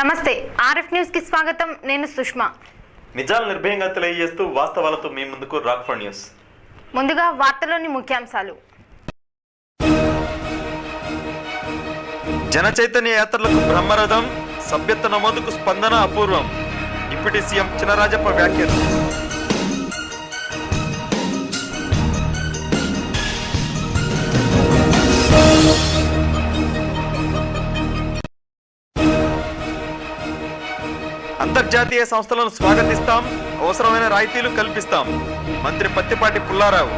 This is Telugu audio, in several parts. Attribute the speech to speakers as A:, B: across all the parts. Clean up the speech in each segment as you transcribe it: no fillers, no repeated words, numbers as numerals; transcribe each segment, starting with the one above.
A: నమస్తే, ఆర్ఎఫ్ న్యూస్ కి స్వాగతం. నేను సుష్మా.
B: నిజాలు నిర్భయంగా తెలియజేస్తూ వాస్తవాలతో మీ ముందుకు రాక్ఫర్ న్యూస్.
A: ముందుగా వార్తలోని ముఖ్యాంశాలు.
B: జన చైతన్య యాత్రలకు బ్రహ్మరథం, సభ్యత్వ నమోదుకు స్పందన అపూర్వం. డిప్యూటీ సీఎం చినరాజప్ప వ్యాఖ్యలు. అంతర్జాతీయ సంస్థలను స్వాగతిస్తాం, అవసరమైన రాయితీలు కల్పిస్తాం. మంత్రి పత్తిపాటి పుల్లారావు.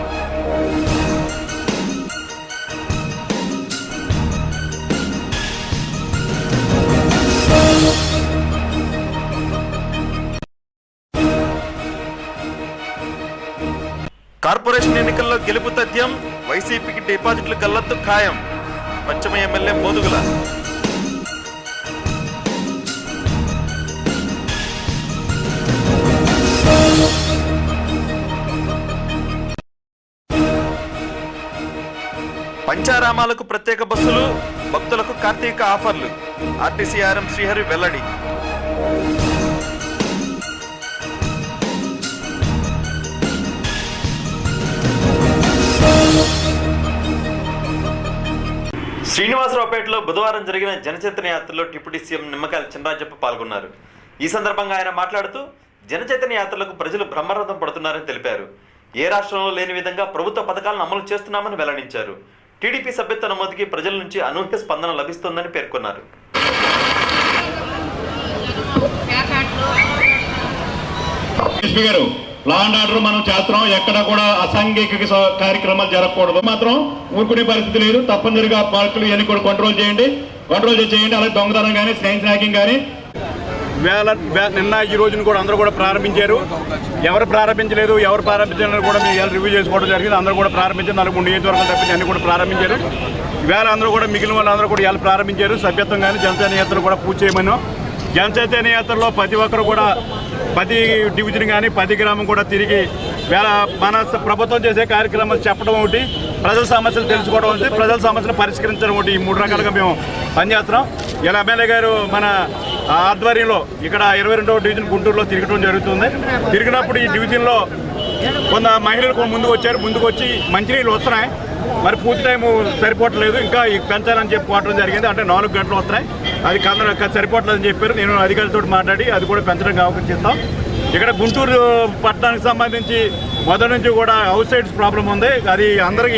B: కార్పొరేషన్ ఎన్నికల్లో గెలుపు తథ్యం, వైసీపీకి డిపాజిట్లు గల్లత్తు ఖాయం. పశ్చిమ ఎమ్మెల్యే మోదుగుల. పంచారామాలకు ప్రత్యేక బస్సులు, భక్తులకు కార్తీక ఆఫర్లు. ఆర్టీసీ ఆర్ఎం శ్రీహరి వెల్లడి. శ్రీనివాసరావుపేటలో బుధవారం జరిగిన జనచైతన్య యాత్రలో డిప్యూటీ సీఎం నిమ్మకాయల చినరాజప్ప పాల్గొన్నారు. ఈ సందర్భంగా ఆయన మాట్లాడుతూ జనచైతన్య యాత్రలకు ప్రజలు బ్రహ్మరథం పడుతున్నారని తెలిపారు. ఏ రాష్ట్రంలో లేని విధంగా ప్రభుత్వ పథకాలను అమలు చేస్తున్నామని వెల్లడించారు. టీడీపీ సభ్యత్వ నమోదుకి ప్రజల నుంచి అనూహ్య స్పందన లభిస్తోందని పేర్కొన్నారు.
C: లా అండ్ ఆర్డర్ మనం చేస్తున్నాం, ఎక్కడ కూడా అసాంఘిక కార్యక్రమాలు జరగకూడదు, మాత్రం ఊరుకునే పరిస్థితి లేదు. తప్పనిసరిగా పార్కులు ఇవన్నీ కూడా కంట్రోల్ చేయండి. అలాగే దొంగతనం కానీ స్నైన్ హ్యాకింగ్ కానీ నిన్న ఈ రోజున కూడా అందరూ కూడా ప్రారంభించారు. ఎవరు ప్రారంభించలేదు, ఎవరు ప్రారంభించాలని కూడా మీరు రివ్యూ చేసుకోవడం జరిగింది. అందరూ కూడా ప్రారంభించారు. 4 నియోజకవర్గాలు తప్పించి అన్ని కూడా ప్రారంభించారు. ఈవేళ అందరూ కూడా మిగిలిన వాళ్ళందరూ కూడా ఇవాళ ప్రారంభించారు. సభ్యత్వం కానీ జనచైతన్య యాత్రలు కూడా పూర్తి చేయమని. జనచైతన్య యాత్రలో ప్రతి ఒక్కరు కూడా 10 డివిజన్ కానీ 10 గ్రామం కూడా తిరిగి వేళ మన ప్రభుత్వం చేసే కార్యక్రమాలు చెప్పడం ఒకటి, ప్రజల సమస్యలు తెలుసుకోవడం ఒకటి, ప్రజల సమస్యలు పరిష్కరించడం ఒకటి, ఈ 3 రకాలుగా మేము పనిచేస్తున్నాం. ఇలా ఎమ్మెల్యే గారు మన ఆధ్వర్యంలో ఇక్కడ 22వ డివిజన్ గుంటూరులో తిరగడం జరుగుతుంది. తిరిగినప్పుడు ఈ డివిజన్లో కొంత మహిళలు ముందుకు వచ్చి మంచినీళ్ళు వస్తున్నాయి, మరి పూర్తి టైము సరిపోవట్లేదు, ఇంకా పెంచాలని చెప్పుకోవడం జరిగింది. అంటే 4 గంటలు వస్తున్నాయి, అది సరిపోవట్లేదని చెప్పారు. నేను అధికారులతో మాట్లాడి అది కూడా పెంచడానికి అవకాశం. ఇక్కడ గుంటూరు పట్టణానికి సంబంధించి మొదటి నుంచి కూడా అవుట్ సైడ్స్ ప్రాబ్లం ఉంది. అది అందరికీ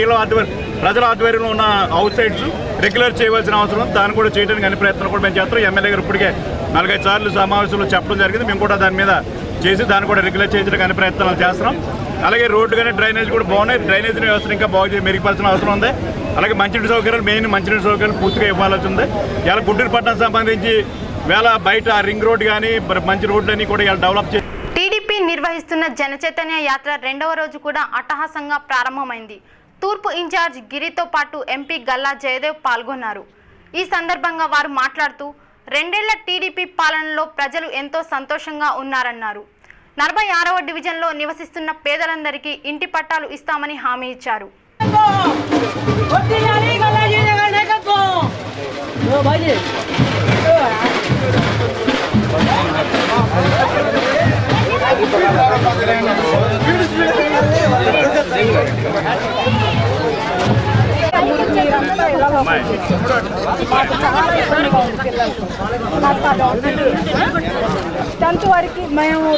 C: ప్రజల ఆధ్వర్యంలో ఉన్న అవుట్ సైడ్స్ రెగ్యులర్ చేయవలసిన అవసరం, దాన్ని కూడా చేయడానికి అన్ని ప్రయత్నాలు కూడా మేము చేస్తాం. ఎమ్మెల్యే గారు ఇప్పటికే 4-5 సార్లు సమావేశంలో చెప్పడం జరిగింది. మేము కూడా దాని మీద చేసి దాన్ని కూడా రెగ్యులర్ చేయడానికి అన్ని ప్రయత్నాలు చేస్తున్నాం. అలాగే రోడ్డు కానీ డ్రైనేజ్ కూడా బాగున్నాయి. డ్రైనేజ్ వ్యవస్థ ఇంకా బాగా మెరుగుపరచిన అవసరం ఉంది. అలాగే మంచినీటి సౌకర్యాలు, మెయిన్ మంచినీటి సౌకర్యాలు పూర్తిగా ఇవ్వాల్సి ఉంది. ఇలా గుంటూరు పట్టణం సంబంధించి వేళ బయట రింగ్ రోడ్ కానీ మంచి రోడ్లన్నీ కూడా ఇలా డెవలప్ చేసి
A: టీడీపీ నిర్వహిస్తున్న జనచైతన్య యాత్ర 2వ రోజు కూడా అట్టహాసంగా ప్రారంభమైంది. తూర్పు ఇన్ఛార్జ్ గిరితో పాటు ఎంపీ గల్లా జయదేవ్ పాల్గొన్నారు. ఈ సందర్భంగా వారు మాట్లాడుతూ 2 ఏళ్ల టీడీపీ పాలనలో ప్రజలు ఎంతో సంతోషంగా ఉన్నారన్నారు. 46వ డివిజన్లో నివసిస్తున్న పేదలందరికీ ఇంటి పట్టాలు ఇస్తామని హామీ ఇచ్చారు.
D: టెన్త్ వరకు మేము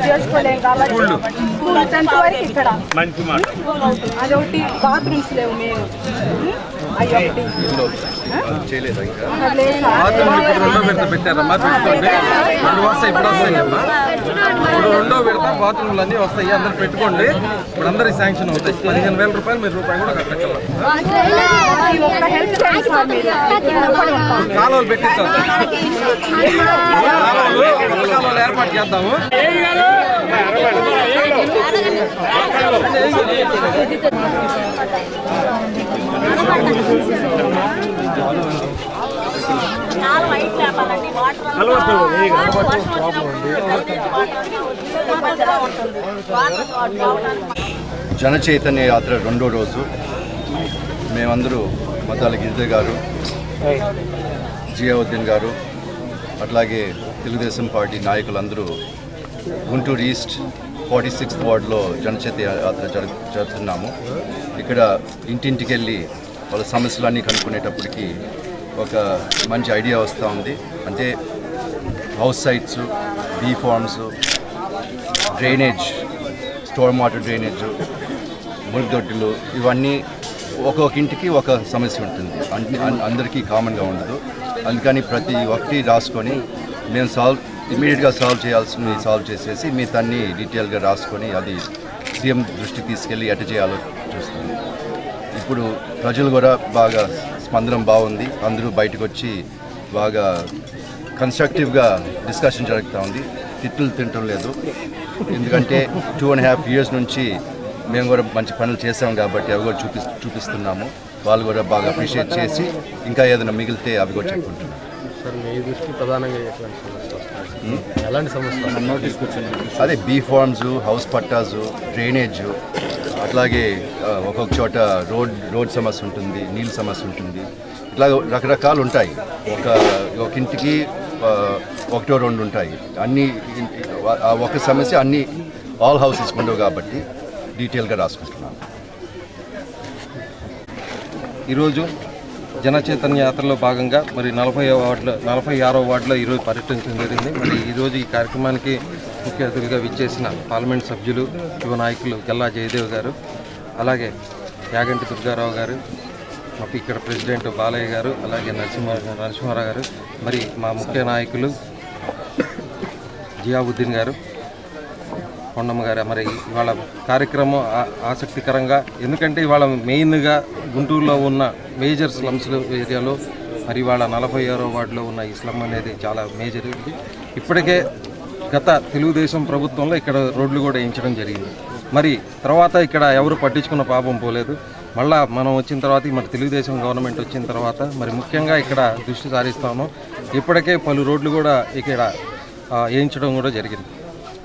D: చేసుకోలేము కాబట్టి 10th వరకు ఇక్కడ అదొకటి. బాత్రూమ్స్ లేవు, మేము
E: పెట్టారమ్మా, పెట్టుకోండి. 2 వస్తాయి, ఇప్పుడు వస్తాయమ్మా. ఇప్పుడు 2వ విడత బాత్రూమ్లు అన్నీ వస్తాయి, అందరు పెట్టుకోండి. ఇప్పుడు అందరికి శాంక్షన్ అవుతాయి. 15,000 రూపాయలు మీరు రూపాయి కూడా కట్టగలరు. కాలువలు పెట్టిస్తాం, కాలువలు ఏర్పాటు చేద్దాము.
F: జన చైతన్య యాత్ర రెండో రోజు మేమందరూ మద్దాల గిరిధర్ గారు, జియావుద్దీన్ గారు, అట్లాగే తెలుగుదేశం పార్టీ నాయకులందరూ గుంటూరు ఈస్ట్ 46th వార్డులో జనచైతన్య యాత్ర జరుపుతున్నాము. ఇక్కడ ఇంటింటికి వెళ్ళి వాళ్ళ సమస్యలన్నీ కనుక్కునేటప్పటికి ఒక మంచి ఐడియా వస్తూ ఉంది. అంటే house sites, B forms, drainage, store water drainage, మురుగుదొడ్డులు, ఇవన్నీ ఒక్కొక్క ఇంటికి ఒక సమస్య ఉంటుంది, అందరికీ కామన్గా ఉండదు. అందుకని ప్రతి ఒక్కటి రాసుకొని మేము ఇమీడియట్గా సాల్వ్ చేసేసి మిగతాన్ని డీటెయిల్గా రాసుకొని అది సీఎం దృష్టికి తీసుకెళ్ళి ఎట్ట చేయాలో చూస్తాం. ఇప్పుడు ప్రజలు కూడా బాగా స్పందన బాగుంది. అందరూ బయటకు వచ్చి బాగా కన్స్ట్రక్టివ్గా డిస్కషన్ జరుగుతూ ఉంది. తిట్లు తింటం లేదు. ఎందుకంటే 2.5 years నుంచి మేము కూడా మంచి పనులు చేసాం కాబట్టి అవి కూడా చూపిస్తున్నాము. వాళ్ళు కూడా బాగా అప్రిషియేట్ చేసి ఇంకా ఏదైనా మిగిలితే అవి కూడా చెప్పుకుంటున్నాం.
G: సార్, మీ దృష్టి ప్రధానంగా ఎలాంటి సమస్య?
F: అదే బీ ఫార్మ్స్, హౌస్ పట్టాసు, డ్రైనేజ్, అట్లాగే ఒక్కొక్క చోట రోడ్ సమస్య ఉంటుంది, నీళ్ళ సమస్య ఉంటుంది. ఇట్లా రకరకాలు ఉంటాయి. ఒక ఇంటికి ఒకటో రెండు ఉంటాయి. అన్ని ఒక సమస్య అన్ని ఆల్ హౌసెస్ ఉండవు కాబట్టి డీటెయిల్గా రాసుకుంటున్నాను.
E: ఈరోజు జన చైతన్య యాత్రలో భాగంగా మరి 46వ వార్డులో ఈరోజు పర్యటించడం జరిగింది. మరి ఈరోజు ఈ కార్యక్రమానికి ముఖ్య అతిథిగా విచ్చేసిన పార్లమెంట్ సభ్యులు, యువ నాయకులు గల్లా జయదేవ్ గారు, అలాగే యాగంటి దుర్గారావు గారు, మాకు ఇక్కడ ప్రెసిడెంట్ బాలయ్య గారు, అలాగే నరసింహారావు గారు, మరి మా ముఖ్య నాయకులు జియావుద్దీన్ గారు, కొండమ్మ గారు. మరి ఇవాళ కార్యక్రమం ఆసక్తికరంగా, ఎందుకంటే ఇవాళ మెయిన్గా గుంటూరులో ఉన్న మేజర్ స్లమ్స్ ఏరియాలో మరి ఇవాళ 46వ వార్డులో ఉన్న ఈ స్లమ్ అనేది చాలా మేజర్. ఇప్పటికే గత తెలుగుదేశం ప్రభుత్వంలో ఇక్కడ రోడ్లు కూడా వేయించడం జరిగింది. మరి తర్వాత ఇక్కడ ఎవరు పట్టించుకున్న పాపం పోలేదు. మళ్ళా మనం వచ్చిన తర్వాత మరి తెలుగుదేశం గవర్నమెంట్ వచ్చిన తర్వాత మరి ముఖ్యంగా ఇక్కడ దృష్టి సారిస్తాము. ఇప్పటికే పలు రోడ్లు కూడా ఇక్కడ వేయించడం కూడా జరిగింది.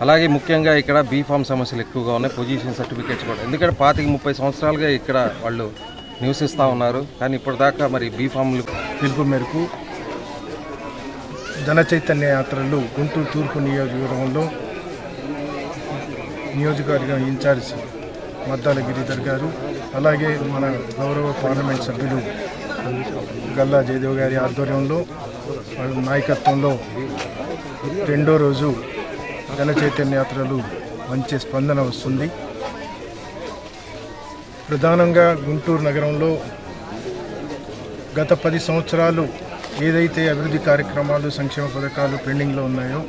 E: అలాగే ముఖ్యంగా ఇక్కడ బీ ఫామ్ సమస్యలు ఎక్కువగా ఉన్నాయి, పొజిషన్ సర్టిఫికేట్స్ కూడా. ఎందుకంటే 25-30 సంవత్సరాలుగా ఇక్కడ వాళ్ళు నివసిస్తూ ఉన్నారు. కానీ ఇప్పటిదాకా మరి బీ ఫామ్లు
H: పిలుపు మేరకు జన చైతన్య యాత్రలు గుంటూరు తూర్పు నియోజకవర్గ ఇన్ఛార్జ్ మద్దాల గిరిధర్ గారు, అలాగే మన గౌరవ పార్లమెంట్ సభ్యులు గల్లా జయదేవ్ గారి ఆధ్వర్యంలో, వాళ్ళ నాయకత్వంలో రెండో రోజు జన చైతన్య యాత్రలు మంచి స్పందన వస్తుంది. ప్రధానంగా గుంటూరు నగరంలో గత 10 సంవత్సరాలు ఏదైతే అభివృద్ధి కార్యక్రమాలు, సంక్షేమ పథకాలు పెండింగ్లో ఉన్నాయో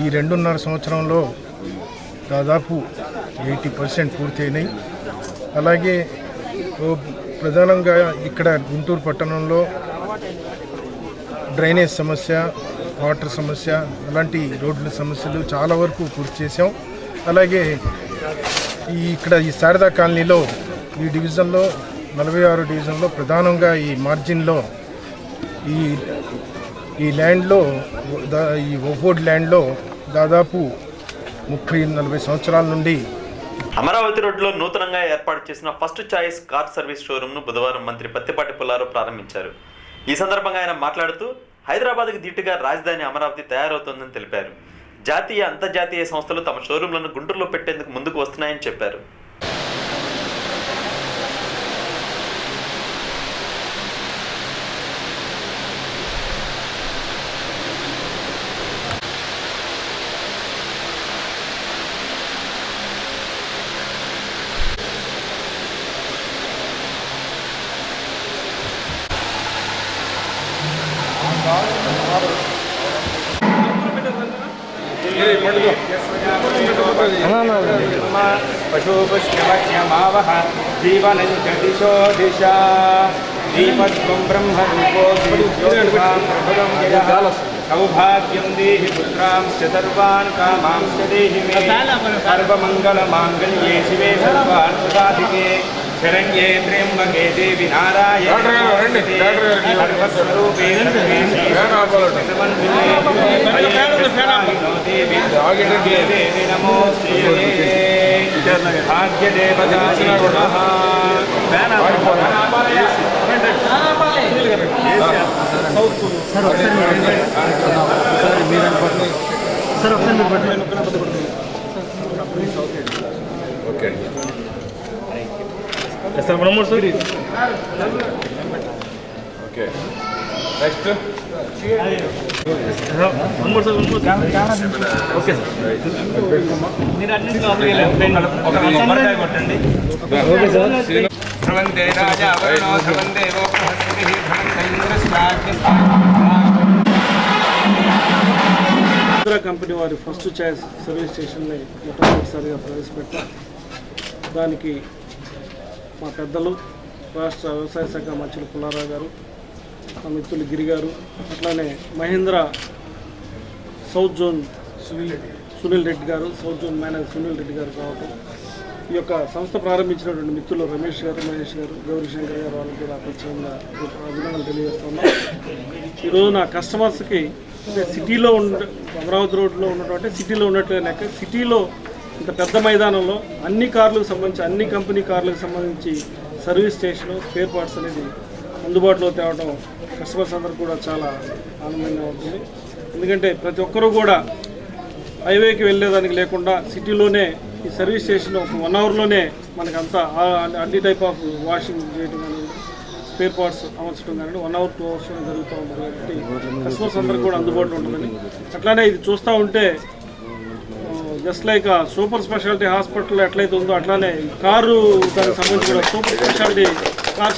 H: ఈ 2.5 సంవత్సరంలో దాదాపు 80% పూర్తయినాయి. అలాగే ప్రధానంగా ఇక్కడ గుంటూరు పట్టణంలో డ్రైనేజ్ సమస్య, వాటర్ సమస్య, అలాంటి రోడ్ల సమస్యలు చాలా వరకు పూర్తి చేసాం. అలాగే ఇక్కడ ఈ శారదా కాలనీలో ఈ డివిజన్లో 46 డివిజన్లో ప్రధానంగా ఈ మార్జిన్లో ఈ ల్యాండ్లో ఈ ఒక్కోడ్ ల్యాండ్లో దాదాపు 30-40 సంవత్సరాల నుండి
B: అమరావతి రోడ్లో నూతనంగా ఏర్పాటు చేసిన ఫస్ట్ చాయిస్ కార్ సర్వీస్ షోరూమ్ను బుధవారం మంత్రి పత్తిపాటి పుల్లారావు ప్రారంభించారు. ఈ సందర్భంగా ఆయన మాట్లాడుతూ హైదరాబాద్కు ధీటుగా రాజధాని అమరావతి తయారవుతోందని తెలిపారు. జాతీయ, అంతర్జాతీయ సంస్థలు తమ షోరూంలను గుంటూరులో పెట్టేందుకు ముందుకు వస్తున్నాయని చెప్పారు.
I: पशुपुष्कवक्ष्यमावह जीवनञ्च दिशो दिशा दीपत्वं ब्रह्मरूपो सौभाग्यं देहि पुत्रांश्च सर्वान् कामांश्च देहि मे सर्वमङ्गलमाङ्गल्ये शिवे सर्वार्थसाधिके శరణ్యే త్ర్యంబకే దేవి నారాయణే సర్వస్వరూపే దేవి నమోస్తుతే భాగ్యదేవతాయ నమః.
G: ఓకే నెక్స్ట్
I: ధ్రువందే రాజా వరుణో ధ్రువందేవో బృహస్పతిః
J: మహీంద్రా కంపెనీ వారి ఫస్ట్ చాయిస్ సర్వీస్ స్టేషన్ని మొట్టమొదటిసారిగా ప్రవేశపెట్టారు. దానికి మా పెద్దలు రాష్ట్ర వ్యవసాయ శాఖ మంత్రులు పుల్లారావు గారు, మా మిత్రులు గిరి గారు, అట్లానే మహీంద్రా సౌత్ జోన్ సునీల్ రెడ్డి గారు, south zone manager Sunil Reddy గారు కావటం, ఈ యొక్క సంస్థ ప్రారంభించినటువంటి మిత్రులు రమేష్ గారు, మహేష్ గారు, గౌరీశంకర్ గారు, వాళ్ళకి కూడా ప్రత్యేకంగా అభినందనలు తెలియజేస్తున్నాం. ఈరోజు నా కస్టమర్స్కి అంటే సిటీలో అమరావతి రోడ్లో ఉన్నటువంటి సిటీలో ఉన్నట్లే లెక్క, సిటీలో ఇంత పెద్ద మైదానంలో అన్ని కార్లకు సంబంధించి అన్ని కంపెనీ కార్లకు సంబంధించి సర్వీస్ స్టేషన్ స్పేర్ పార్ట్స్ అనేది అందుబాటులో తేవడం కస్టమర్స్ అందరూ కూడా చాలా ఆనందంగా ఉంటుంది. ఎందుకంటే ప్రతి ఒక్కరూ కూడా హైవేకి వెళ్ళేదానికి లేకుండా సిటీలోనే ఈ సర్వీస్ స్టేషన్ ఒక 1 అవర్లోనే మనకంతా అన్ని టైప్ ఆఫ్ వాషింగ్ చేయడం కానీ స్పేర్ పార్ట్స్ అమర్చడం కానీ 1 అవర్ 2 అవర్స్ జరుగుతూ ఉంటుంది. కాబట్టి కస్టమర్స్ అందరికీ కూడా అందుబాటులో ఉంటుందని, అట్లానే ఇది చూస్తూ ఉంటే just like super speciality hospital ఎట్లయితే ఉందో అట్లానే కారు దానికి సంబంధించి కూడా సూపర్ స్పెషాలిటీ కార్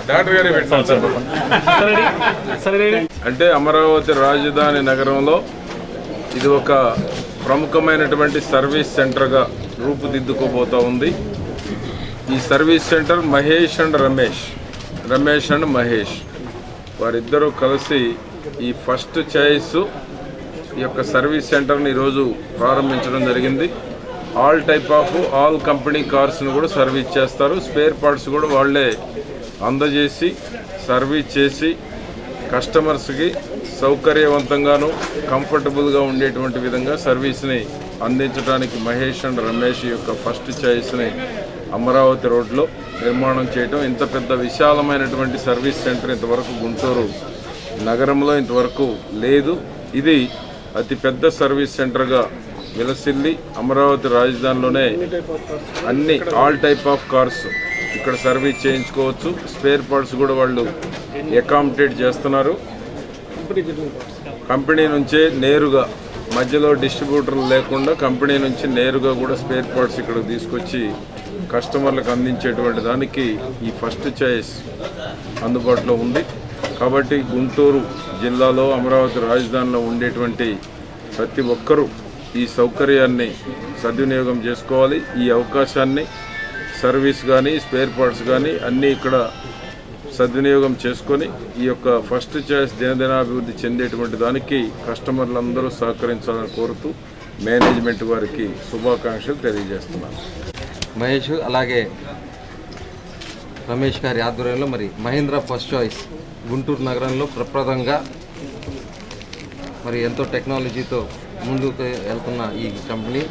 G: డాక్టర్ గారే పెట్టాం అంటే అమరావతి రాజధాని నగరంలో ఇది ఒక ప్రముఖమైనటువంటి సర్వీస్ సెంటర్గా రూపుదిద్దుకోబోతూ ఉంది. ఈ service centre Mahesh and Ramesh and Mahesh వారిద్దరూ కలిసి ఈ ఫస్ట్ చాయిస్ ఈ యొక్క సర్వీస్ సెంటర్ని ఈరోజు ప్రారంభించడం జరిగింది. ఆల్ కంపెనీ కార్స్ను కూడా సర్వీస్ చేస్తారు. స్పేర్ పార్ట్స్ కూడా వాళ్ళే అందజేసి సర్వీస్ చేసి కస్టమర్స్కి సౌకర్యవంతంగాను కంఫర్టబుల్గా ఉండేటువంటి విధంగా సర్వీస్ని అందించడానికి మహేష్ అండ్ రమేష్ యొక్క ఫస్ట్ చాయిస్ని అమరావతి రోడ్లో నిర్మాణం చేయడం. ఇంత పెద్ద విశాలమైనటువంటి సర్వీస్ సెంటర్ ఇంతవరకు గుంటూరు నగరంలో ఇంతవరకు లేదు. ఇది అతి పెద్ద సర్వీస్ సెంటర్గా విలసిల్లి అమరావతి రాజధానిలోనే అన్ని ఆల్ టైప్ ఆఫ్ కార్స్ ఇక్కడ సర్వీస్ చేయించుకోవచ్చు. స్పేర్ పార్ట్స్ కూడా వాళ్ళు అకామిడేట్ చేస్తున్నారు. కంపెనీ నుంచే నేరుగా మధ్యలో డిస్ట్రిబ్యూటర్లు లేకుండా కంపెనీ నుంచి నేరుగా కూడా స్పేర్ పార్ట్స్ ఇక్కడికి తీసుకొచ్చి కస్టమర్లకు అందించేటువంటి దానికి ఈ ఫస్ట్ చాయిస్ అందుబాటులో ఉంది. కాబట్టి గుంటూరు జిల్లాలో అమరావతి రాజధానిలో ఉండేటువంటి ప్రతి ఒక్కరూ ఈ సౌకర్యాన్ని సద్వినియోగం చేసుకోవాలి. ఈ అవకాశాన్ని సర్వీస్ కానీ స్పేర్ పార్ట్స్ కానీ అన్నీ ఇక్కడ సద్వినియోగం చేసుకొని ఈ యొక్క ఫస్ట్ చాయిస్ దినదినాభివృద్ధి చెందేటువంటి దానికి కస్టమర్లందరూ సహకరించాలని కోరుతూ మేనేజ్మెంట్ వారికి శుభాకాంక్షలు తెలియజేస్తున్నాను.
E: మహేష్ అలాగే రమేష్ గారి ఆధ్వర్యంలో మరి మహీంద్రా ఫస్ట్ చాయిస్ గుంటూరు నగరంలో ప్రప్రదంగా మరి ఎంతో టెక్నాలజీతో ముందుకు వెళ్తున్న ఈ కంపెనీ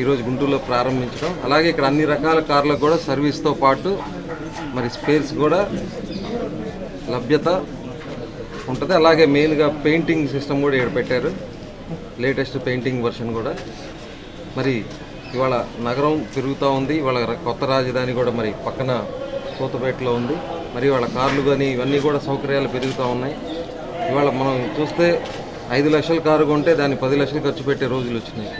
E: ఈరోజు గుంటూరులో ప్రారంభించడం, అలాగే ఇక్కడ అన్ని రకాల కార్లకు కూడా సర్వీస్తో పాటు మరి స్పేర్స్ కూడా లభ్యత ఉంటుంది. అలాగే మెయిన్గా పెయింటింగ్ సిస్టమ్ కూడా ఇక్కడ పెట్టారు, లేటెస్ట్ పెయింటింగ్ వర్షన్ కూడా. మరి ఇవాళ నగరం పెరుగుతూ ఉంది. ఇవాళ కొత్త రాజధాని కూడా మరి పక్కన కోతపేటలో ఉంది. మరి వాళ్ళ కార్లు కానీ ఇవన్నీ కూడా సౌకర్యాలు పెరుగుతూ ఉన్నాయి. ఇవాళ మనం చూస్తే 5 లక్షల కారు కొంటే దాన్ని 10 లక్షలు ఖర్చు పెట్టే రోజులు వచ్చినాయి.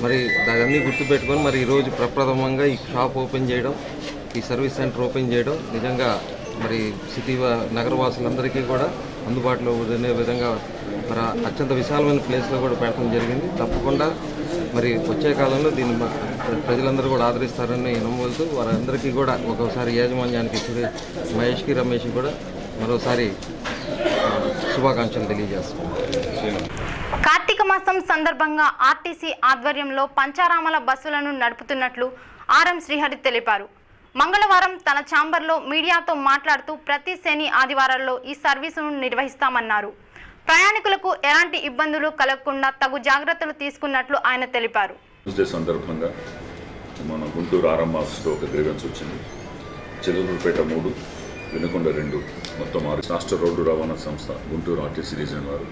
E: మరి దాన్ని గుర్తుపెట్టుకొని మరి ఈరోజు ప్రప్రథమంగా ఈ షాప్ ఓపెన్ చేయడం, ఈ సర్వీస్ సెంటర్ ఓపెన్ చేయడం నిజంగా మరి నగరవాసులందరికీ కూడా అందుబాటులో ఉండే విధంగా మరి అత్యంత విశాలమైన ప్లేస్లో కూడా పెట్టడం జరిగింది. తప్పకుండా మరి వచ్చే కాలంలో దీన్ని ప్రజలందరూ కూడా ఆదరిస్తారని నమ్మవలసి వారందరికీ కూడా ఒకసారి యాజమాన్యానికి మహేష్కి రమేష్కి కూడా మరోసారి శుభాకాంక్షలు తెలియజేస్తున్నాను.
A: కార్తీక మాసం సందర్భంగా ఆర్టీసీ ఆధ్వర్యంలో పంచారామల బస్సులను నడుపుతున్నట్లు ఆర్ఎం శ్రీహరి తెలిపారు. మంగళవారం తన ఛాంబర్లో మీడియాతో మాట్లాడుతూ ప్రతి శని ఆదివారాల్లో ఈ సర్వీసును నిర్వహిస్తామన్నారు. ప్రయాణికులకు ఎలాంటి ఇబ్బందులు కలగకుండా తగు జాగ్రత్తలు తీసుకున్నట్లు ఆయన తెలిపారు.
K: సందర్భంగా మన గుంటూరు ఆర్ఎం ఆఫీస్లో ఒక గ్రీవెన్స్ వచ్చింది. చిలుకూరుపేట 3, వినుకొండ 2, మొత్తం 6. రాష్ట్ర రోడ్డు రవాణా సంస్థ గుంటూరు ఆర్టీసీ రీజన్ వారు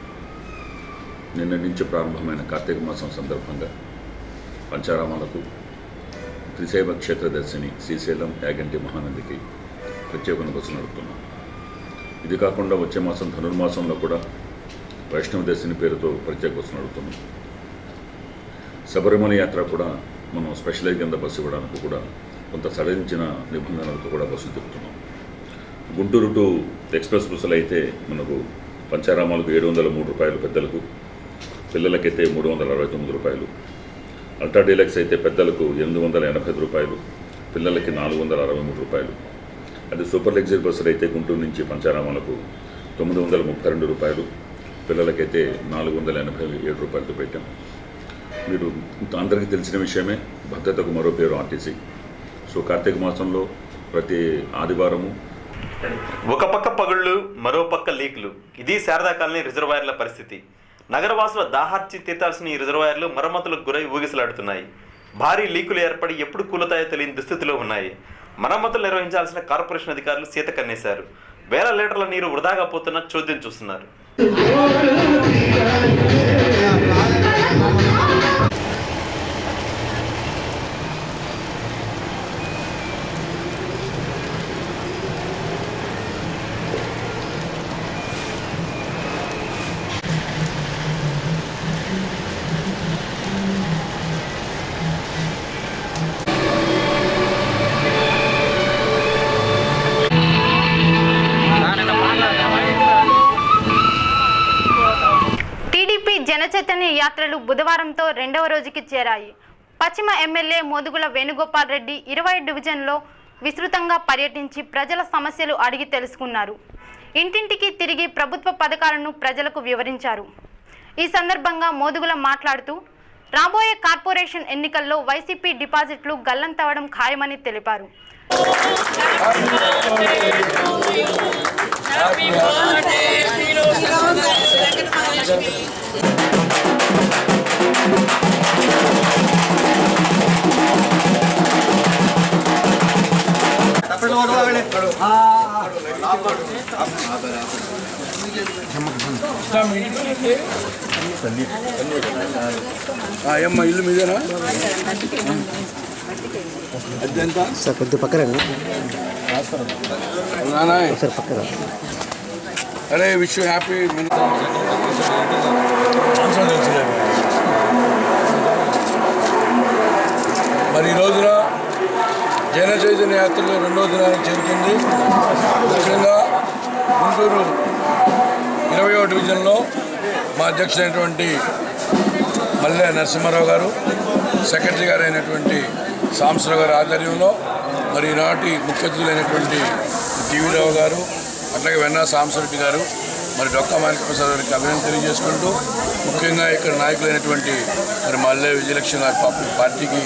K: నిన్న నుంచి ప్రారంభమైన కార్తీక మాసం సందర్భంగా పంచారామాలకు త్రిశైవ క్షేత్ర దర్శిని శ్రీశైలం యాగంటి మహానందికి ప్రత్యేకమైన బస్సు నడుపుతున్నాం. ఇది కాకుండా వచ్చే మాసం ధనుర్మాసంలో కూడా వైష్ణవ దర్శిని పేరుతో ప్రత్యేక బస్సు నడుపుతున్నాం. శబరిమల యాత్ర కూడా మనం స్పెషలైజ్ కింద బస్సు ఇవ్వడానికి కూడా కొంత సడలించిన నిబంధనలతో కూడా బస్సులు తిప్పుతున్నాం. గుంటూరు టు ఎక్స్ప్రెస్ బస్సులు అయితే మనకు పంచారామాలకు 703 రూపాయలు పెద్దలకు, పిల్లలకైతే 369 రూపాయలు. అల్ట్రా డీలక్స్ అయితే పెద్దలకు 885 రూపాయలు, పిల్లలకి 463 రూపాయలు. అది సూపర్ లగ్జరీ బస్సులు అయితే గుంటూరు నుంచి పంచారామాలకు 932 రూపాయలు, పిల్లలకైతే 487 రూపాయలతో పెట్టాం. మీరు అందరికీ తెలిసిన విషయమే, భద్రతకు మరో పేరు ఆర్టీసీ. సో కార్తీక మాసంలో ప్రతి ఆదివారము
B: ఒక పక్క పగుళ్ళు, మరో పక్క లీకులు. ఇది శారదా కాలనీ రిజర్వాయర్ల పరిస్థితి. నగరవాసుల దాహార్చి తీర్చాల్సిన ఈ రిజర్వాయర్లు మరమ్మతులకు గురై ఊగిసలాడుతున్నాయి. భారీ లీకులు ఏర్పడి ఎప్పుడు కూలతాయో తెలియని దుస్థితిలో ఉన్నాయి. మరమ్మతులు నిర్వహించాల్సిన కార్పొరేషన్ అధికారులు సీత కన్నేశారు. వేల లీటర్ల నీరు వృధాగా పోతున్న చోద్యం చూస్తున్నారు. జనచైతన్య యాత్రలు బుధవారంతో 2వ రోజుకి చేరాయి. పశ్చిమ ఎమ్మెల్యే మోదుగుల వేణుగోపాల్ రెడ్డి 20 డివిజన్లో విస్తృతంగా పర్యటించి ప్రజల సమస్యలు అడిగి తెలుసుకున్నారు. ఇంటింటికి తిరిగి ప్రభుత్వ పథకాలను ప్రజలకు వివరించారు. ఈ సందర్భంగా మోదుగుల మాట్లాడుతూ రాబోయే కార్పొరేషన్ ఎన్నికల్లో వైసీపీ డిపాజిట్లు గల్లంతవడం ఖాయమని తెలిపారు.
H: అమ్మ ఇల్లు మీదేనా? అద్దెంత
L: సార్? కొద్ది పక్కరండి సార్, పక్కన.
H: అరే విష్ హ్యాపీ. మరి ఈ రోజున జన చైతన్య యాత్రలో 2వ దినానికి చేరుకుంది. ముఖ్యంగా గుంటూరు 20వ డివిజన్లో మా అధ్యక్షుడైనటువంటి మల్లె నరసింహారావు గారు, సెక్రటరీ గారు అయినటువంటి సాంబశివరావు గారి ఆధ్వర్యంలో, మరి ఈనాటి ముఖ్య అతిథులైనటువంటి టీవీ రావు గారు, అట్లాగే వెన్నా సాంబశివరెడ్డి గారు, మరి డొక్కా మాణిక్య ప్రసాద్ గారికి అభినందన తెలియజేసుకుంటూ, ముఖ్యంగా ఇక్కడ నాయకులైనటువంటి మరి మల్లె విజయలక్ష్మి గారి పార్టీకి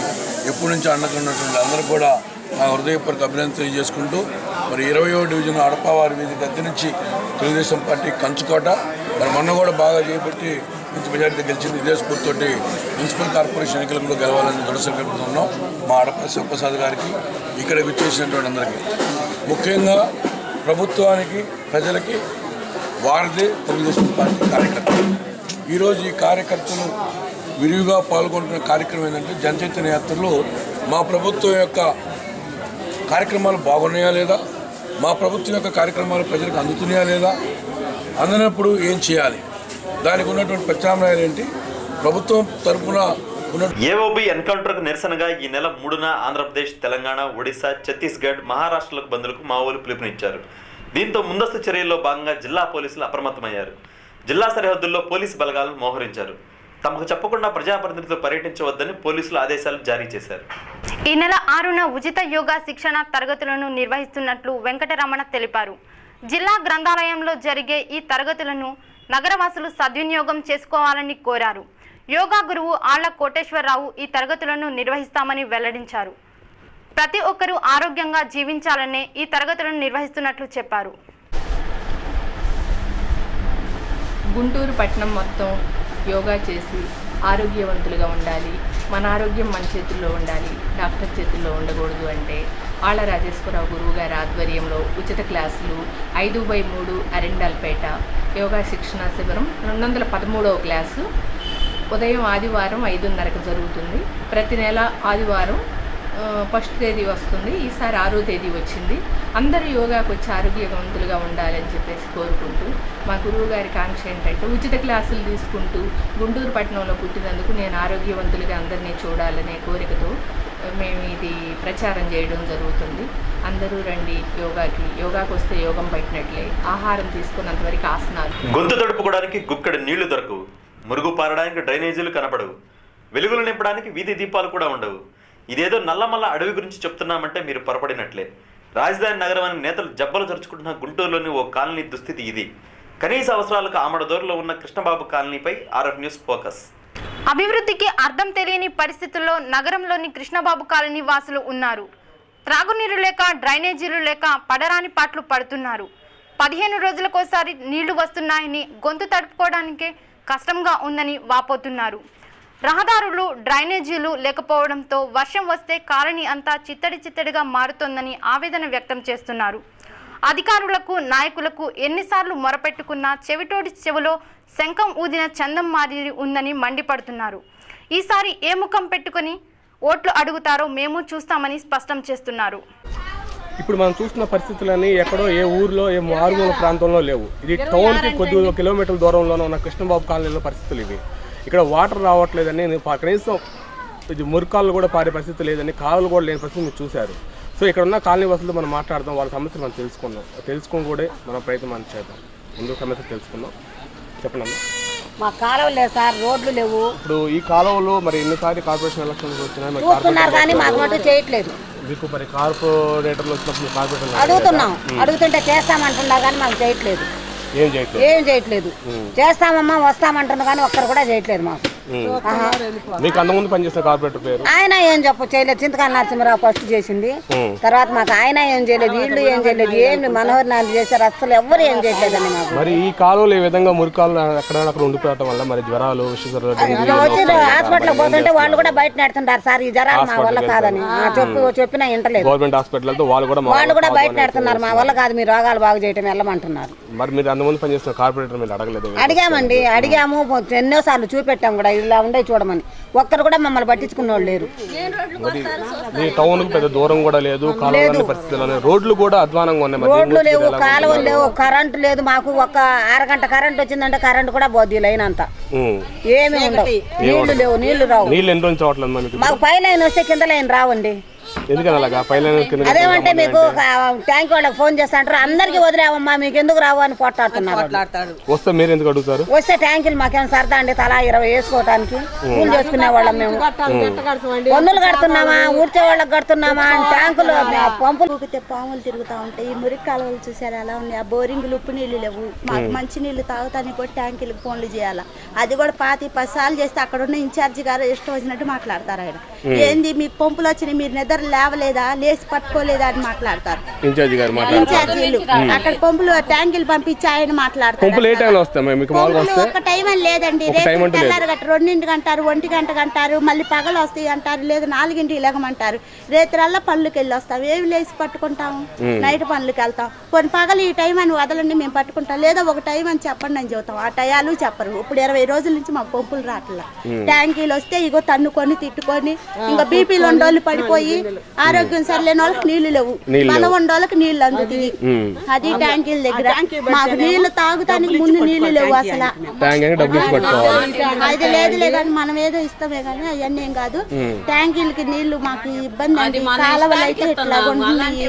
H: ఎప్పటి నుంచో అండకున్నటువంటి అందరూ కూడా నా హృదయపూర్వక అభినందన తెలియజేసుకుంటూ, మరి 20వ డివిజన్ అడపావారి వీధి గద్దె నుంచి తెలుగుదేశం పార్టీ కంచుకోట, మరి మొన్న కూడా బాగా చేపట్టి మంచి మెజారిటీ గెలిచింది. ఇదే స్ఫూర్తితోటి మున్సిపల్ కార్పొరేషన్ ఎన్నికలు కూడా గెలవాలని దృఢ సంకల్పంతో మా అడప శివప్రసాద్ గారికి, ఇక్కడ విచ్చేసినటువంటి అందరికీ, ముఖ్యంగా ప్రభుత్వానికి ప్రజలకి వారిదే తెలుగుదేశం పార్టీ కార్యకర్తలు. ఈరోజు ఈ కార్యకర్తలు విరివిగా పాల్గొంటున్న కార్యక్రమం ఏంటంటే జనచైతన్య యాత్రలో మా ప్రభుత్వం యొక్క కార్యక్రమాలు బాగున్నాయా లేదా, మా ప్రభుత్వం యొక్క కార్యక్రమాలు ప్రజలకు అందుతున్నాయా లేదా, అందనప్పుడు ఏం చేయాలి, దానికి ఉన్నటువంటి ప్రత్యామ్నాయాలు ఏంటి, ప్రభుత్వం తరఫున
B: ఏఓబీ ఎన్కౌంటర్కు నిరసనగా ఈ నెల 3న ఆంధ్రప్రదేశ్, తెలంగాణ, ఒడిశా, ఛత్తీస్గఢ్, మహారాష్ట్రలకు బంద్లకు మావోలు పిలుపునిచ్చారు. దీంతో ముందస్తు చర్యల్లో భాగంగా జిల్లా పోలీసులు అప్రమత్తమయ్యారు. జిల్లా సరిహద్దుల్లో పోలీసు బలగాలను మోహరించారు. తమకు చెప్పకుండా ప్రజాప్రతినిధులు పర్యటించవద్దని పోలీసులు ఆదేశాలు జారీ చేశారు. ఈ నెల 6న ఉచిత యోగా శిక్షణ తరగతులను నిర్వహిస్తున్నట్లు వెంకటరమణ తెలిపారు.
A: జిల్లా గ్రంథాలయంలో జరిగే ఈ తరగతులను నగరవాసులు సద్వినియోగం చేసుకోవాలని కోరారు. యోగా గురువు ఆళ్ల కోటేశ్వరరావు ఈ తరగతులను నిర్వహిస్తామని వెల్లడించారు. ప్రతి ఒక్కరూ ఆరోగ్యంగా జీవించాలనే ఈ తరగతులను నిర్వహిస్తున్నట్లు చెప్పారు.
M: గుంటూరు పట్టణం మొత్తం యోగా చేసి ఆరోగ్యవంతులుగా ఉండాలి. మన ఆరోగ్యం మన చేతుల్లో ఉండాలి, డాక్టర్ చేతుల్లో ఉండకూడదు అంటే ఆళ్ల రాజేశ్వరరావు గురువు గారి ఆధ్వర్యంలో ఉచిత క్లాసులు 5/3 అరెండాల్పేట యోగా శిక్షణ శిబిరం 213వ క్లాసు ఉదయం ఆదివారం 5:30కు జరుగుతుంది. ప్రతి నెల ఆదివారం ఫస్ట్ తేదీ వస్తుంది. ఈసారి 6వ తేదీ వచ్చింది. అందరూ యోగాకు వచ్చి ఆరోగ్యవంతులుగా ఉండాలని చెప్పేసి కోరుకుంటూ మా గురువు గారి కాంక్ష ఏంటంటే ఉచిత క్లాసులు తీసుకుంటూ గుంటూరు పట్టణంలో పుట్టినందుకు నేను ఆరోగ్యవంతులుగా అందరినీ చూడాలనే కోరికతో మేము ఇది ప్రచారం చేయడం జరుగుతుంది. అందరూ రండి యోగాకు వస్తే యోగం పట్టినట్లే. ఆహారం తీసుకున్నంతవరకు ఆసనాలు.
B: గొంతు తడుపుకోవడానికి గుక్కడి నీళ్లు దొరకవు, మురుగు పారడానికి డ్రైనేజీలు కనపడవు, వెలుగులు నింపడానికి వీధి దీపాలు కూడా ఉండవు. ఇదేదో నల్లమల్ల అడవి గురించి చెప్తున్నామంటే మీరు పొరపడినట్లే. రాజధాని నగరం అని నేతలు జబ్బలు తరుచుకుంటున్న గుంటూరులోని ఓ కాలనీ దుస్థితి ఇది. కనీస అవసరాలకు ఆమడ దూరంలో ఉన్న కృష్ణబాబు కాలనీపై RF న్యూస్ ఫోకస్.
A: అభివృద్ధికి అర్థం తెలియని పరిస్థితుల్లో నగరంలోని కృష్ణబాబు కాలనీ వాసులు ఉన్నారు. త్రాగునీరు లేక, డ్రైనేజీలు లేక పడరాని పాటలు పడుతున్నారు. 15 రోజులకోసారి నీళ్లు వస్తున్నాయని గొంతు తడుపుకోవడానికే కష్టంగా ఉందని వాపోతున్నారు. రహదారులు, డ్రైనేజీలు లేకపోవడంతో వర్షం వస్తే కాలనీ అంతా చిత్తడిగా మారుతోందని ఆవేదన వ్యక్తం చేస్తున్నారు. అధికారులకు, నాయకులకు ఎన్నిసార్లు మొరపెట్టుకున్నా చెవిటోడి చెవిలో శంఖం ఊదిన చందం మాదిరి ఉందని మండిపడుతున్నారు. ఈసారి ఏ ముఖం పెట్టుకుని ఓట్లు అడుగుతారో మేము చూస్తామని స్పష్టం చేస్తున్నారు.
N: ఇప్పుడు మనం చూస్తున్న పరిస్థితులన్నీ ఎక్కడో ఏ ఊర్లో ఏ మారుమూల ప్రాంతంలో లేవు. ఇది టౌన్కి కొద్ది కిలోమీటర్ల దూరంలోనే ఉన్న కృష్ణబాబు కాలనీలో పరిస్థితులు ఇవి. ఇక్కడ వాటర్ రావట్లేదని, కనీసం ఇది మురికాళ్ళు కూడా పారే పరిస్థితి లేదని, కాలువలు కూడా లేని పరిస్థితి మీరు చూశారు. సో ఇక్కడ ఉన్న కాలనీ వాసులతో మనం మాట్లాడదాం, వాళ్ళ సమస్యలు మనం తెలుసుకొని కూడా మన ప్రయత్నం మనం చేద్దాం. ముందు సమస్య తెలుసుకుందాం. చెప్పండి.
O: మా కాలువలు లేవు సార్, రోడ్లు లేవు.
N: ఇప్పుడు ఈ కాలువలు మరి ఎన్నిసార్లు కార్పొరేషన్ ఎలక్షన్స్ వచ్చినాయి,
O: చూస్తున్నారు కానీ మాకు మటు చేయట్లేదు.
N: మీకు మరి కార్పొరేటర్లు వచ్చినప్పుడు కార్పొరేటర్
O: అడుగుతున్నాం, అడుగుతుంటే చేస్తామంటున్నారు కానీ మాకు చేయట్లేదు. ఏం చేయట్లేదు. చేస్తామమ్మా వస్తామంటున్నా కానీ ఒక్కరు కూడా చేయట్లేదు మాకు.
N: మీకు అంతకుముందు పనిచేసిన కార్పొరేటర్ పేరు?
O: ఆయన ఏం చేయలేదు. చింతకాయల నరసింహరావు ఫస్ట్ చేసింది. తర్వాత మాకు ఆయన ఏం చేయలేదు, వీళ్ళు ఏం చేయలేదు, ఏమి మనోహర్ నాయుడు చేశారు. అసలు ఎవరు ఏం చేయట్లేదండి మాకు.
N: మరి ఈ కాలువలు ఈ విధంగా మురికాలు అక్కడ ఉండిపోవటం వల్ల మరి జ్వరాలు,
O: వచ్చి హాస్పిటల్ పోతుంటే వాళ్ళు కూడా బయట నెడుతుంటారు సార్. ఈ జ్వరాలు మా వల్ల కాదని చెప్పినా వింటలేదు.
N: గవర్నమెంట్ హాస్పిటల్ వాళ్ళు
O: కూడా బయట నెడుతున్నారు. మా వల్ల కాదు, మీ రోగాలు బాగు చేయటం వెళ్ళమంటున్నారు.
N: మరి మీరు అంతకుముందు పనిచేసిన కార్పొరేటర్ మీరు అడగలేదు?
O: అడిగామండి, అడిగాము, ఎన్నోసార్లు చూపెట్టాము కూడా ఇలా ఉండే చూడమని. ఒక్కరు కూడా మమ్మల్ని పట్టించుకున్న వాళ్ళు లేరు.
N: మీ టౌన్ పెద్ద దూరం కూడా లేదు, రోడ్లు కూడా అధ్వానంగా ఉన్నాయి.
O: రోడ్లు లేవు, కాలువలు లేవు, కరెంటు లేదు. మాకు ఒక అరగంట కరెంట్ వచ్చిందంటే కరెంటు కూడా పోద్ది లైన్ అంతా. ఏమి ఉండవు, నీళ్లు లేవు, నీళ్లు రావు.
N: నీళ్ళు ఎన్ని రోజులు రావట్లేదు
O: మాకు పై లైన్ వస్తే కింద లైన్ రావండి.
N: ఎందుకని అలాగా?
O: అదేమంటే మీకు ట్యాంక్ వాళ్ళకి ఫోన్ చేస్తా అంటారు, అందరికి వదిలేవమ్మా మీకు ఎందుకు రావు అని పోట్లాడుతున్నారు.
N: వస్తే మీరు ఎందుకు అడుగుతారు?
O: వస్తే ట్యాంకులు మాకేం సరదా అండి, తలా 20 వేసుకోవడానికి కూల్ చేసుకునే వాళ్ళం మేము. పన్నులు కడుతున్నామా, ఊడ్చే వాళ్ళకి కడుతున్నామా, ట్యాంకులు పంపులు
P: పాములు తిరుగుతా ఉంటాయి. ఈ మురికి కాలువలు చూసారు ఎలా ఉన్నాయి. ఆ బోరింగ్లు ఉప్పు నీళ్ళు లేవు. మాకు మంచి నీళ్లు తాగుతానికి కూడా ట్యాంకులకు ఫోన్లు చేయాలా. అది కూడా 10 సార్లు చేస్తే అక్కడ ఉన్న ఇన్ఛార్జి గారు ఇష్టం వచ్చినట్టు మాట్లాడతారు. ఆయన ఏంది మీకు పంపులు వచ్చినాయి, మీరు నిద్ర లేవలేదా, లేచి పట్టుకోలేదా అని మాట్లాడతారు ఇన్ఛార్జీలు. అక్కడ పంపులు ట్యాంకులు పంపించి ఆయన మాట్లాడతారు. ఒక టైం అని లేదండి, రేపు తెల్లారు గంట 2 అంటారు, 1 గంట అంటారు, మళ్ళీ పగలు వస్తాయి అంటారు, లేదా 4 లేగమంటారు. రేత్రల్లా పనులకి వెళ్ళి వస్తాం, ఏమి లేచి పట్టుకుంటాము, నైట్ పనులకి వెళ్తాం. కొన్ని పగలు ఈ టైం అని వదలండి మేము పట్టుకుంటాం, లేదా ఒక టైం అని చెప్పండి అని చెబుతాం. ఆ టయాలు చెప్పరు. ఇప్పుడు 20 రోజుల నుంచి మాకు పంపులు రావట్లా. ట్యాంకీలు వస్తే ఇగో తన్నుకొని తిట్టుకొని ఇంకా బీపీలు ఉండోళ్ళు పడిపోయి ఆరోగ్యం సరిలేని వాళ్ళకి నీళ్లు లేవు, బలం ఉండోళ్ళకి నీళ్లు అందుతాయి. అది ట్యాంకీల దగ్గర. మాకు నీళ్లు తాగుతానికి ముందు నీళ్లు లేవు అసలు. అది లేదులే కానీ మనం ఏదో ఇస్తామే కానీ అవన్నీ ఏం కాదు. ట్యాంకీలకి నీళ్లు మాకు ఇబ్బంది అండి. కాలువలు అయితే ఇట్లా ఉంటున్నాయి.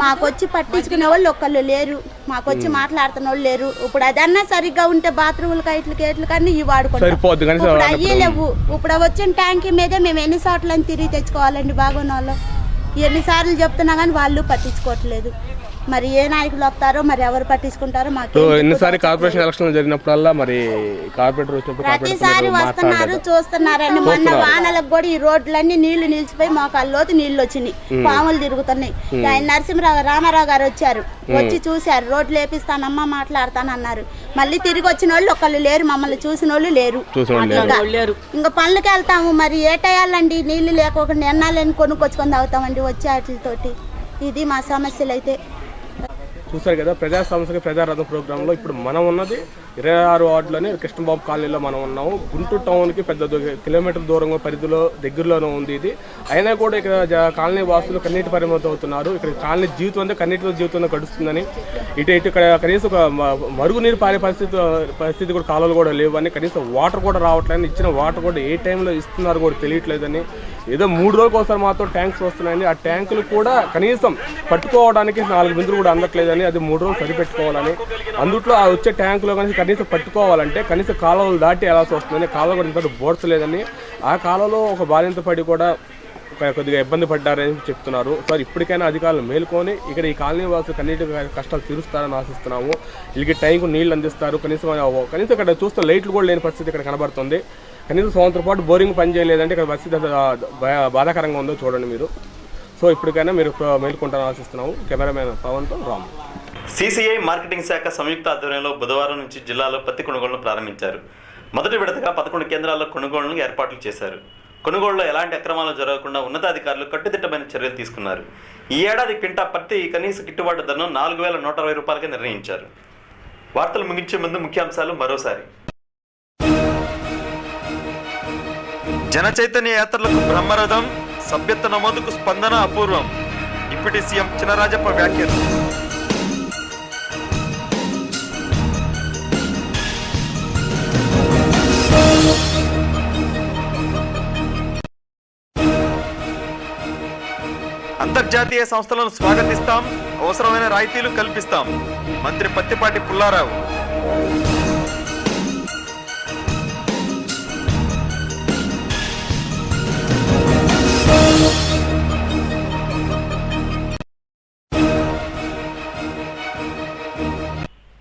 P: మాకు వచ్చి పట్టించుకునే వాళ్ళు ఒక్కళ్ళు లేరు, మాకు వచ్చి మాట్లాడుతున్న వాళ్ళు లేరు. ఇప్పుడు అదన్నా సరిగ్గా ఉంటే బాత్రూములకి ఇట్లకి కానీ ఇవి వాడుకుంటాం. ఇప్పుడు అయ్యే లేవు. ఇప్పుడు వచ్చిన ట్యాంకీ మీదే మేము ఎన్ని చోట్లని తిరిగి తెచ్చుకోవాలండి బాగున్న వాళ్ళు. ఎన్నిసార్లు చెప్తున్నా కానీ వాళ్ళు పట్టించుకోవట్లేదు. మరి ఏ నాయకులు వస్తారో మరి ఎవరు పట్టించుకుంటారో మాకు
N: ఎన్నిసారి కార్పొరేషన్ ఎలక్షన్ జరిగినప్పుడల్లా మరి కార్పొరేటర్ వచ్చినప్పుడు
P: ప్రతిసారి వస్తున్నారు చూస్తున్నారండి. మొన్న వానలకు కూడా ఈ రోడ్లన్నీ నీళ్లు నిలిచిపోయి మోకాళ్ళ లోతు నీళ్లు వచ్చినాయి, పాములు తిరుగుతున్నాయి. ఆయన రామారావు గారు వచ్చారు, వచ్చి చూశారు, రోడ్లు వేపిస్తానమ్మా మాట్లాడతానన్నారు. మళ్ళీ తిరిగి వచ్చిన వాళ్ళు ఒకళ్ళు లేరు, మమ్మల్ని చూసిన వాళ్ళు లేరు. ఇంకా పనులకి వెళ్తాము, మరి ఏటేయాలండి? నీళ్లు లేకోకుండా ఎన్నాళ్ళని కొనుక్కొచ్చుకొని తాగుతామండి వచ్చే వాటితోటి. ఇది మా సమస్యలు అయితే.
N: చూసారు కదా ప్రజా సమస్యకి ప్రజారథం ప్రోగ్రాంలో ఇప్పుడు మనం ఉన్నది 26 వార్డులోనే కృష్ణబాబు కాలనీలో మనం ఉన్నాము. గుంటూరు టౌన్కి పెద్ద కిలోమీటర్ దూరంగా పరిధిలో దగ్గరలోనే ఉంది ఇది. అయినా కూడా ఇక్కడ కాలనీ వాసులు కన్నీటి పరిమితం అవుతున్నారు. ఇక్కడ కాలనీ జీవితం అంతా కన్నీటితో జీవితంలో గడుస్తుందని ఇటు ఇక్కడ కనీసం ఒక మరుగునీరు పారే పరిస్థితి కూడా కాలువలు కూడా లేవు అని, కనీసం వాటర్ కూడా రావట్లేదని, ఇచ్చిన వాటర్ కూడా ఏ టైంలో ఇస్తున్నారు కూడా తెలియట్లేదని, ఏదో 3 రోజులకు ఒకసారి మాత్రం ట్యాంక్స్ వస్తున్నాయని, ఆ ట్యాంకులు కూడా కనీసం పట్టుకోవడానికి 4 బిందులు కూడా అందట్లేదని, అది 3 రోజులు సరిపెట్టుకోవాలని, అందుట్లో ఆ వచ్చే ట్యాంకులో కనీసం పట్టుకోవాలంటే కనీసం కాలువలు దాటి వెళ్ళాల్సి వస్తుందని, కాలువ కూడా ఇంత బోడ్చలేదని, ఆ కాలంలో ఒక బాలింత పడి కూడా కొద్దిగా ఇబ్బంది పడ్డారని చెప్తున్నారు. సార్ ఇప్పటికైనా అధికారులు మేల్కొని ఇక్కడ ఈ కాలనీ వాసులు కన్నీటి కష్టాలు తీరుస్తారని ఆశిస్తున్నాము. వీళ్ళకి టైంకు నీళ్లు అందిస్తారు, కనీసం ఇక్కడ చూస్తే లైట్లు కూడా లేని పరిస్థితి ఇక్కడ కనబడుతుంది. కనీసం సంవత్సరం పాటు బోరింగ్ పనిచేయలేదంటే ఇక్కడ పరిస్థితి బాధాకరంగా ఉందో చూడండి మీరు. సో ఇప్పటికైనా మీరు మేల్కొంటారని ఆశిస్తున్నాము. కెమెరామెన్ పవన్తో రాము.
B: సిసిఐ మార్కెటింగ్ శాఖ సంయుక్త ఆధ్వర్యంలో బుధవారం నుంచి జిల్లాలో పత్తి కొనుగోళ్లను ప్రారంభించారు. మొదటి విడతగా 11 కేంద్రాల్లో కొనుగోళ్లను ఏర్పాట్లు చేశారు. కొనుగోళ్లలో ఎలాంటి అక్రమాలు జరగకుండా ఉన్నతాధికారులు కట్టుదిట్టమైన చర్యలు తీసుకున్నారు. ఈ ఏడాది క్వింటా పత్తి కనీస గిట్టుబాటు ధరను 4,120 రూపాయలకి నిర్ణయించారు. వార్తలు ముగించే ముందు ముఖ్యాంశాలు మరోసారి. జన చైతన్య యాత్రలకు బ్రహ్మరథం, సభ్యత్వ నమోదుకు స్పందన అపూర్వం. డిప్యూటీ సీఎం చినరాజప్ప వ్యాఖ్యలు. అంతర్జాతీయ సంస్థలను స్వాగతిస్తాం, అవసరమైన రాయితీలు కల్పిస్తాం. మంత్రి పత్తిపాటి పుల్లారావు.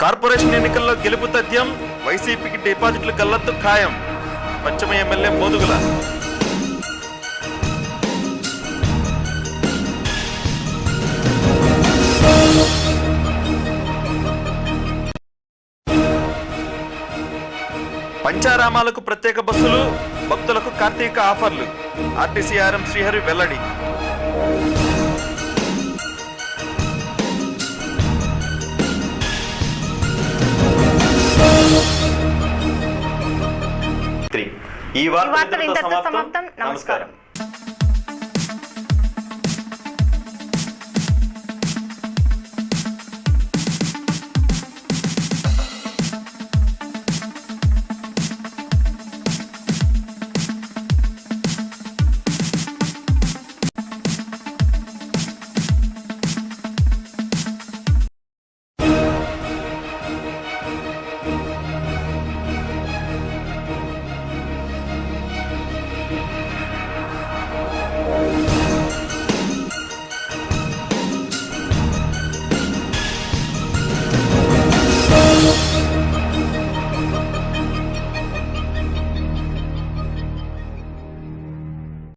B: కార్పొరేషన్ ఎన్నికల్లో గెలుపు తథ్యం, వైసీపీకి డిపాజిట్లు గల్లత్తు ఖాయం. పశ్చిమ ఎమ్మెల్యే మోదుగుల. పంచారామాలకు ప్రత్యేక బస్సులు, భక్తులకు కార్తీక ఆఫర్లు. ఆర్టీసీ ఆర్ఎం శ్రీహరి వెల్లడి. ఈ వార్తలు ఇంతటితో సమాప్తం. నమస్కారం.